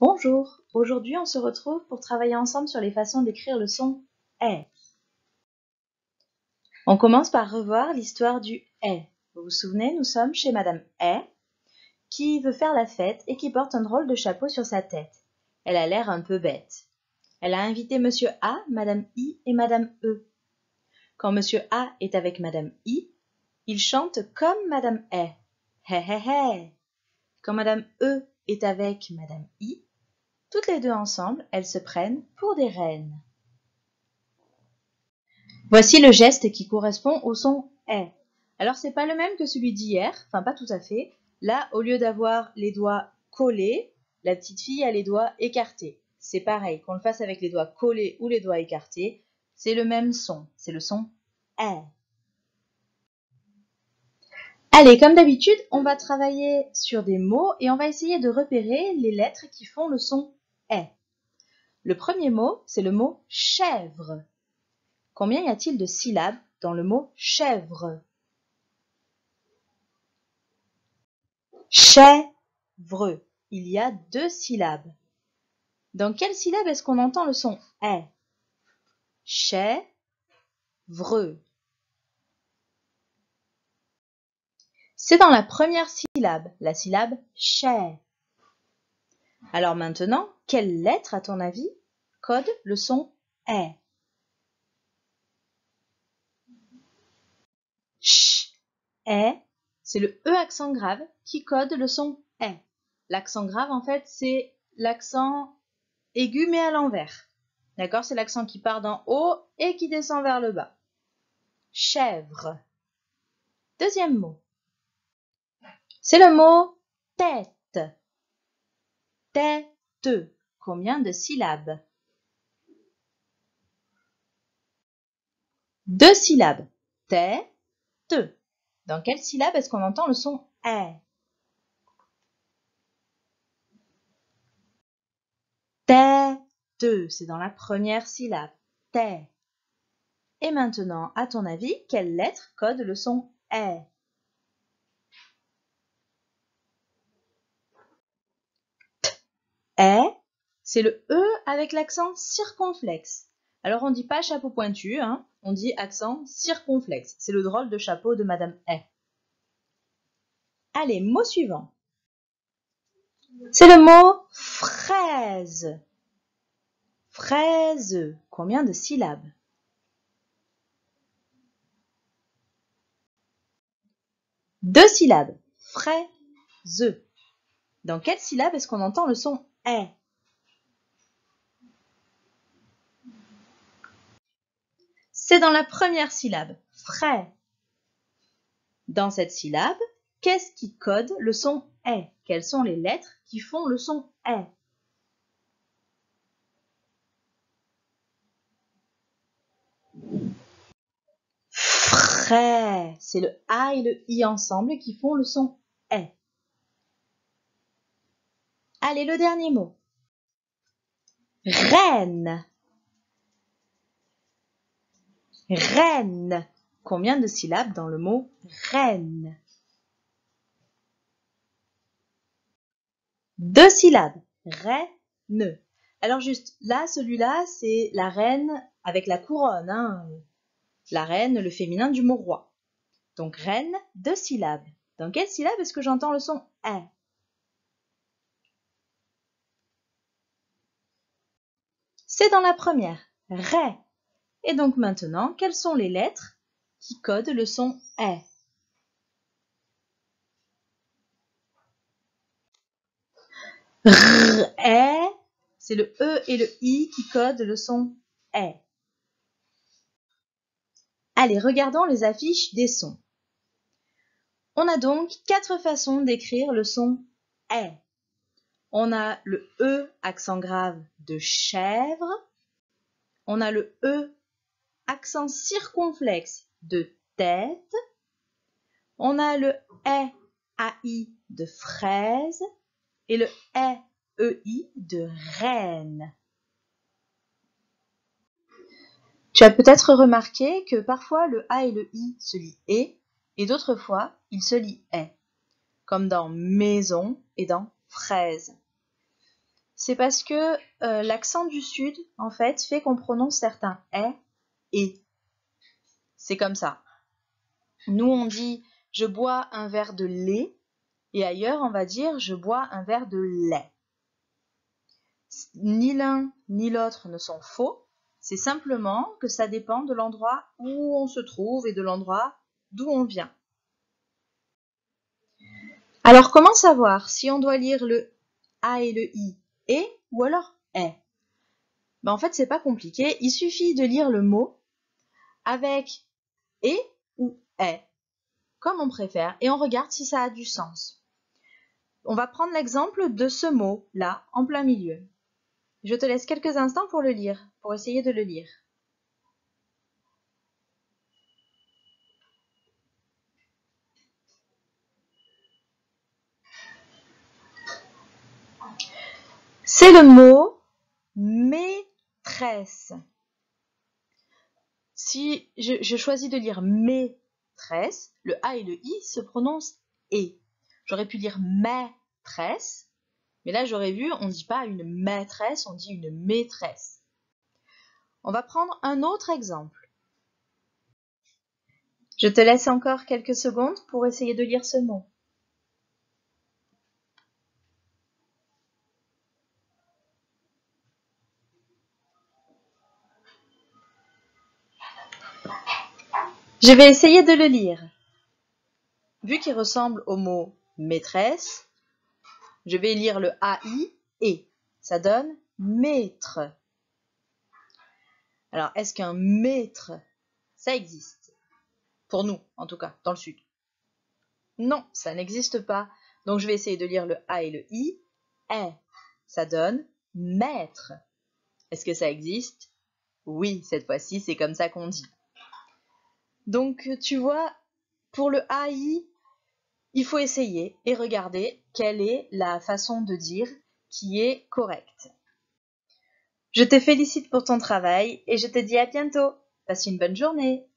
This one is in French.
Bonjour, aujourd'hui on se retrouve pour travailler ensemble sur les façons d'écrire le son « est ». On commence par revoir l'histoire du « est ». Vous vous souvenez, nous sommes chez Madame est, qui veut faire la fête et qui porte un drôle de chapeau sur sa tête. Elle a l'air un peu bête. Elle a invité Monsieur A, Madame I et Madame E. Quand Monsieur A est avec Madame I, il chante comme Madame est. Hé hé hé. Quand Madame E est avec Madame I, toutes les deux ensemble, elles se prennent pour des reines. Voici le geste qui correspond au son « est ». Alors, c'est pas le même que celui d'hier, enfin pas tout à fait. Là, au lieu d'avoir les doigts collés, la petite fille a les doigts écartés. C'est pareil, qu'on le fasse avec les doigts collés ou les doigts écartés, c'est le même son, c'est le son « est ». Allez, comme d'habitude, on va travailler sur des mots et on va essayer de repérer les lettres qui font le son « est ». Le premier mot, c'est le mot « chèvre ». Combien y a-t-il de syllabes dans le mot « chèvre » ? Chèvre. Il y a 2 syllabes. Dans quelle syllabe est-ce qu'on entend le son « est » ? Chèvre. C'est dans la première syllabe, la syllabe « chè ». Alors maintenant, quelle lettre, à ton avis, code le son « est » ? Ch, est, c'est le E accent grave qui code le son « est ». L'accent grave, en fait, c'est l'accent aigu mais à l'envers. D'accord? C'est l'accent qui part d'en haut et qui descend vers le bas. Chèvre. Deuxième mot. C'est le mot tête. Tête. Combien de syllabes? 2 syllabes. Tête. Dans quelle syllabe est-ce qu'on entend le son « est » ? Tête. C'est dans la première syllabe. Tête. Et maintenant, à ton avis, quelle lettre code le son « est » ? Est, c'est le E avec l'accent circonflexe. Alors on dit pas chapeau pointu, hein, on dit accent circonflexe. C'est le drôle de chapeau de Madame est. Allez, mot suivant. C'est le mot fraise. Fraise. Combien de syllabes? 2 syllabes. Fraise. Dans quelle syllabe est-ce qu'on entend le son est? C'est dans la première syllabe. Frais. Dans cette syllabe, qu'est-ce qui code le son est? Quelles sont les lettres qui font le son est? Frais. C'est le A et le I ensemble qui font le son est. Allez, le dernier mot. Reine. Reine. Combien de syllabes dans le mot reine? 2 syllabes. Reine. Alors juste, là, celui-là, c'est la reine avec la couronne. Hein. La reine, le féminin du mot roi. Donc reine, 2 syllabes. Dans quelle syllabe est-ce que j'entends le son est? C'est dans la première. Ré. Et donc maintenant, quelles sont les lettres qui codent le son est? R, est, c'est le E et le I qui codent le son est. Allez, regardons les affiches des sons. On a donc 4 façons d'écrire le son est. On a le E accent grave de chèvre. On a le E accent circonflexe de tête. On a le est AI de fraise et le EI de reine. Tu as peut-être remarqué que parfois le A et le I se lit et d'autres fois il se lit est, comme dans maison et dans fraise. C'est parce que l'accent du sud, en fait, fait qu'on prononce certains et. C'est comme ça. Nous, on dit « je bois un verre de lait » et ailleurs, on va dire « je bois un verre de lait ». Ni l'un ni l'autre ne sont faux, c'est simplement que ça dépend de l'endroit où on se trouve et de l'endroit d'où on vient. Alors, comment savoir si on doit lire le A et le I et ou alors est? En fait, c'est pas compliqué, il suffit de lire le mot avec et ou est, comme on préfère, et on regarde si ça a du sens. On va prendre l'exemple de ce mot-là, en plein milieu. Je te laisse quelques instants pour le lire, pour essayer de le lire. C'est le mot maîtresse. Si je choisis de lire maîtresse, le A et le I se prononcent et. J'aurais pu lire maîtresse, mais là j'aurais vu, on ne dit pas une maîtresse, on dit une maîtresse. On va prendre un autre exemple. Je te laisse encore quelques secondes pour essayer de lire ce mot. Je vais essayer de le lire. Vu qu'il ressemble au mot maîtresse, je vais lire le AI et. Ça donne maître. Alors, est-ce qu'un maître, ça existe? Pour nous, en tout cas, dans le sud. Non, ça n'existe pas. Donc, je vais essayer de lire le A et le I. Est. Ça donne maître. Est-ce que ça existe? Oui, cette fois-ci, c'est comme ça qu'on dit. Donc, tu vois, pour le AI, il faut essayer et regarder quelle est la façon de dire qui est correcte. Je te félicite pour ton travail et je te dis à bientôt. Passe une bonne journée.